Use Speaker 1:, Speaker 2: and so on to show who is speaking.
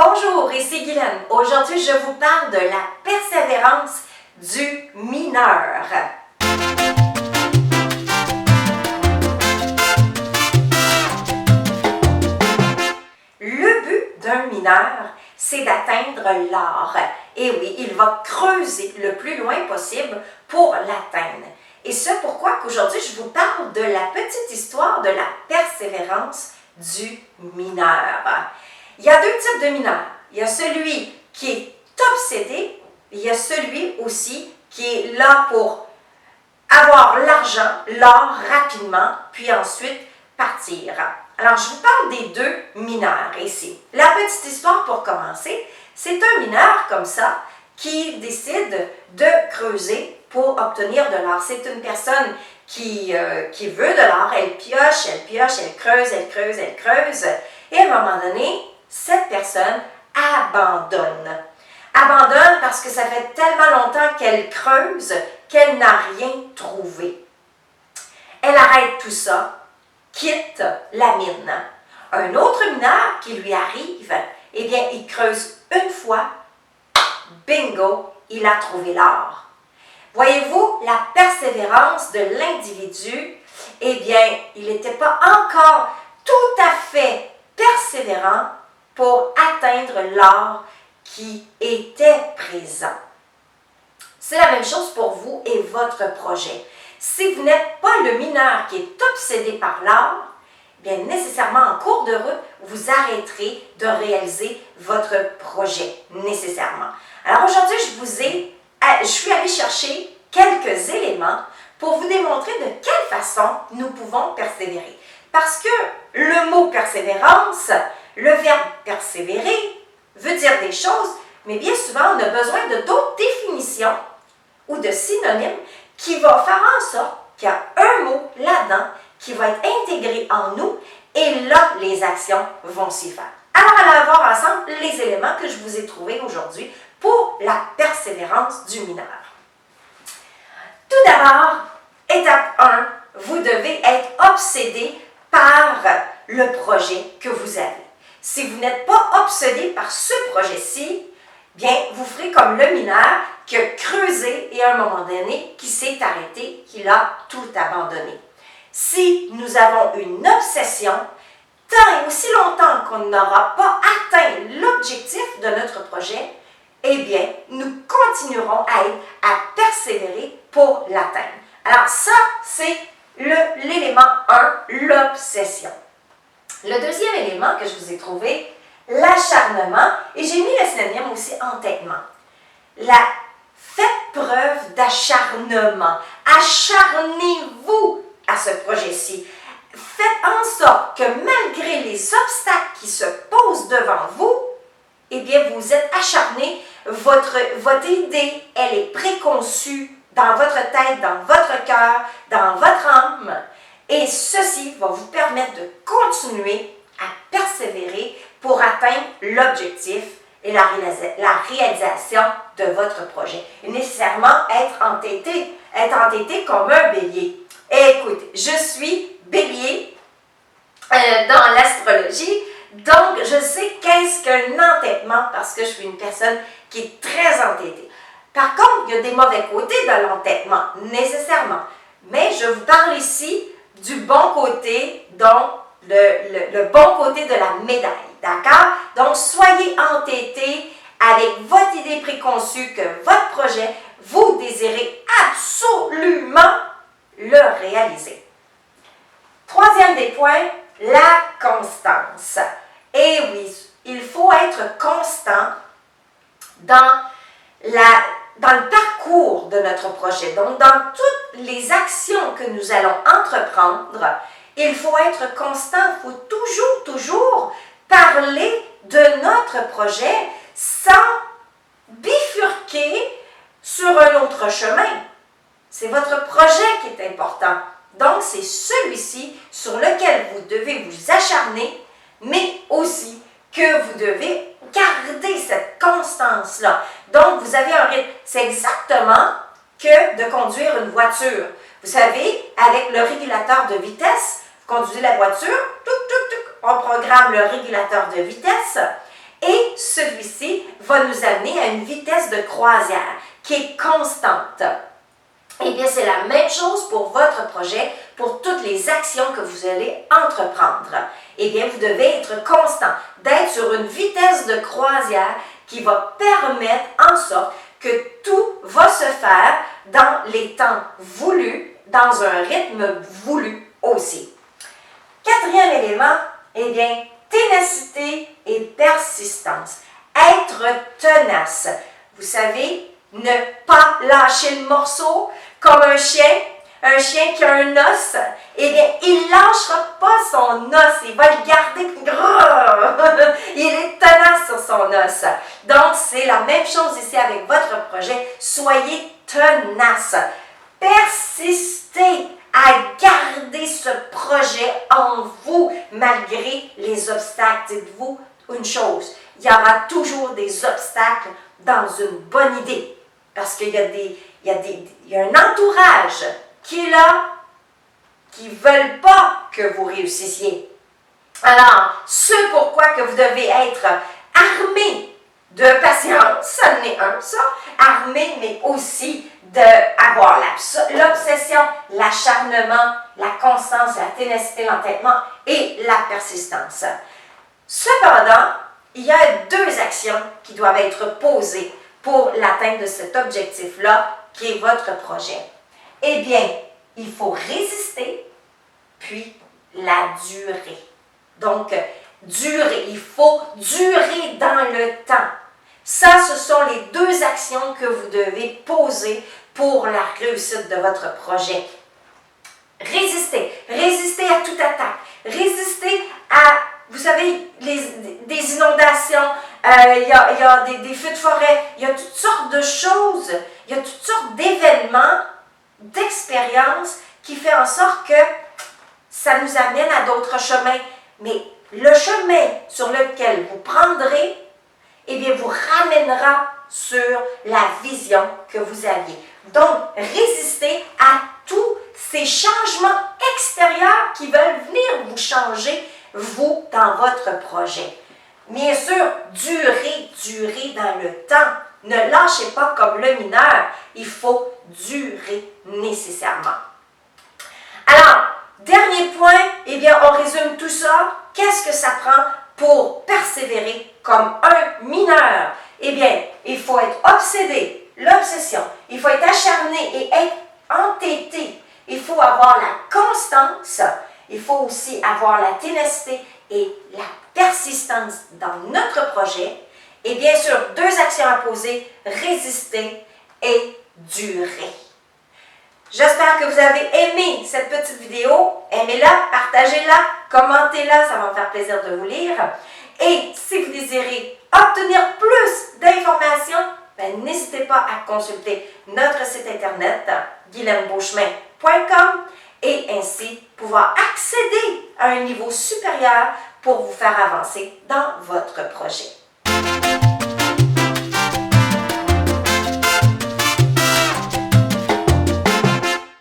Speaker 1: Bonjour, ici Guylaine. Aujourd'hui, je vous parle de la persévérance du mineur. Le but d'un mineur, c'est d'atteindre l'or. Et oui, il va creuser le plus loin possible pour l'atteindre. Et c'est pourquoi qu'aujourd'hui, je vous parle de la petite histoire de la persévérance du mineur. Il y a deux types de mineurs. Il y a celui qui est obsédé, et il y a celui aussi qui est là pour avoir l'argent, l'or rapidement, puis ensuite partir. Alors, je vous parle des deux mineurs ici. La petite histoire pour commencer, c'est un mineur comme ça qui décide de creuser pour obtenir de l'or. C'est une personne qui veut de l'or, elle pioche, elle creuse, elle creuse, elle creuse. Et à un moment donné, cette personne abandonne. Abandonne parce que ça fait tellement longtemps qu'elle creuse qu'elle n'a rien trouvé. Elle arrête tout ça, quitte la mine. Un autre mineur qui lui arrive, eh bien, il creuse une fois, bingo, il a trouvé l'or. Voyez-vous, la persévérance de l'individu, eh bien, il n'était pas encore tout à fait persévérant pour atteindre l'or qui était présent. C'est la même chose pour vous et votre projet. Si vous n'êtes pas le mineur qui est obsédé par l'or, bien nécessairement en cours de route, vous arrêterez de réaliser votre projet, nécessairement. Alors aujourd'hui, je suis allée chercher quelques éléments pour vous démontrer de quelle façon nous pouvons persévérer. Parce que le mot persévérance, le verbe persévérer, veut dire des choses, mais bien souvent, on a besoin de d'autres définitions ou de synonymes qui vont faire en sorte qu'il y a un mot là-dedans qui va être intégré en nous et là, les actions vont s'y faire. Alors, allons voir ensemble les éléments que je vous ai trouvés aujourd'hui pour la persévérance du mineur. Tout d'abord, étape 1, vous devez être obsédé par le projet que vous avez. Si vous n'êtes pas obsédé par ce projet-ci, bien, vous ferez comme le mineur qui a creusé et à un moment donné, qui s'est arrêté, qui a tout abandonné. Si nous avons une obsession, tant et aussi longtemps qu'on n'aura pas atteint l'objectif de notre projet, eh bien, nous continuerons à persévérer pour l'atteindre. Alors ça, c'est l'élément 1, l'obsession. Le deuxième élément que je vous ai trouvé, l'acharnement, et j'ai mis le synonyme aussi entêtement. Faites preuve d'acharnement. Acharnez-vous à ce projet-ci. Faites en sorte que malgré les obstacles qui se posent devant vous, eh bien, vous êtes acharné. Votre idée, elle est préconçue dans votre tête, dans votre cœur, dans votre âme. Et ceci va vous permettre de continuer à persévérer pour atteindre l'objectif et la réalisation de votre projet. Et nécessairement être entêté comme un bélier. Et écoutez, je suis bélier dans l'astrologie, donc je sais qu'est-ce qu'un entêtement parce que je suis une personne qui est très entêtée. Par contre, il y a des mauvais côtés de l'entêtement, nécessairement. Mais je vous parle ici du bon côté, donc le bon côté de la médaille, d'accord? Donc, soyez entêtés avec votre idée préconçue que votre projet, vous désirez absolument le réaliser. Troisième des points, la constance. Et oui, il faut être constant dans le parcours de notre projet. Donc, dans toutes les actions que nous allons entreprendre, il faut être constant. Il faut toujours parler de notre projet sans bifurquer sur un autre chemin. C'est votre projet qui est important. Donc, c'est celui-ci sur lequel vous devez vous acharner, mais aussi que vous devez garder cette constance-là. Donc, vous avez un rythme. C'est exactement que de conduire une voiture. Vous savez, avec le régulateur de vitesse, conduisez la voiture, on programme le régulateur de vitesse et celui-ci va nous amener à une vitesse de croisière qui est constante. Eh bien, c'est la même chose pour votre projet, pour toutes les actions que vous allez entreprendre. Eh bien, vous devez être constant, d'être sur une vitesse de croisière qui va permettre en sorte que tout va se faire dans les temps voulus, dans un rythme voulu aussi. Quatrième élément, eh bien, ténacité et persistance. Être tenace. Vous savez, ne pas lâcher le morceau comme un chien qui a un os, eh bien, il ne lâchera pas son os, il va le garder, il est tenace sur son os. Donc, c'est la même chose ici avec votre projet, soyez tenace, persistez à garder ce projet en vous malgré les obstacles. Dites-vous une chose, il y aura toujours des obstacles dans une bonne idée. Parce qu'il y a un entourage qui est là, qui ne veulent pas que vous réussissiez. Alors, ce pourquoi que vous devez être armé de patience, ça en est un, ça, armé, mais aussi d'avoir l'obsession, l'acharnement, la constance, la ténacité, l'entêtement et la persistance. Cependant, il y a deux actions qui doivent être posées pour l'atteinte de cet objectif-là, qui est votre projet. Eh bien, il faut résister, puis la durée. Donc, durer, il faut durer dans le temps. Ça, ce sont les deux actions que vous devez poser pour la réussite de votre projet. Résister. Résister à toute attaque. Résister à, vous savez, des inondations, il y a des feux de forêt, il y a toutes sortes de choses, il y a toutes sortes d'événements, d'expériences qui font en sorte que ça nous amène à d'autres chemins. Mais le chemin sur lequel vous prendrez, eh bien, vous ramènera sur la vision que vous aviez. Donc, résistez à tous ces changements extérieurs qui veulent venir vous changer, vous, dans votre projet. Bien sûr, durez dans le temps. Ne lâchez pas comme le mineur. Il faut durer nécessairement. Alors, dernier point, eh bien, on résume tout ça. Qu'est-ce que ça prend pour persévérer comme un mineur? Eh bien, il faut être obsédé, l'obsession. Il faut être acharné et être entêté. Il faut avoir la constance. Il faut aussi avoir la ténacité et la persistance dans notre projet. Et bien sûr, deux actions à poser, résister et durer. J'espère que vous avez aimé cette petite vidéo. Aimez-la, partagez-la, commentez-la, ça va me faire plaisir de vous lire. Et si vous désirez obtenir plus d'informations, n'hésitez pas à consulter notre site internet guilembeauchemin.com et ainsi pouvoir accéder à un niveau supérieur pour vous faire avancer dans votre projet.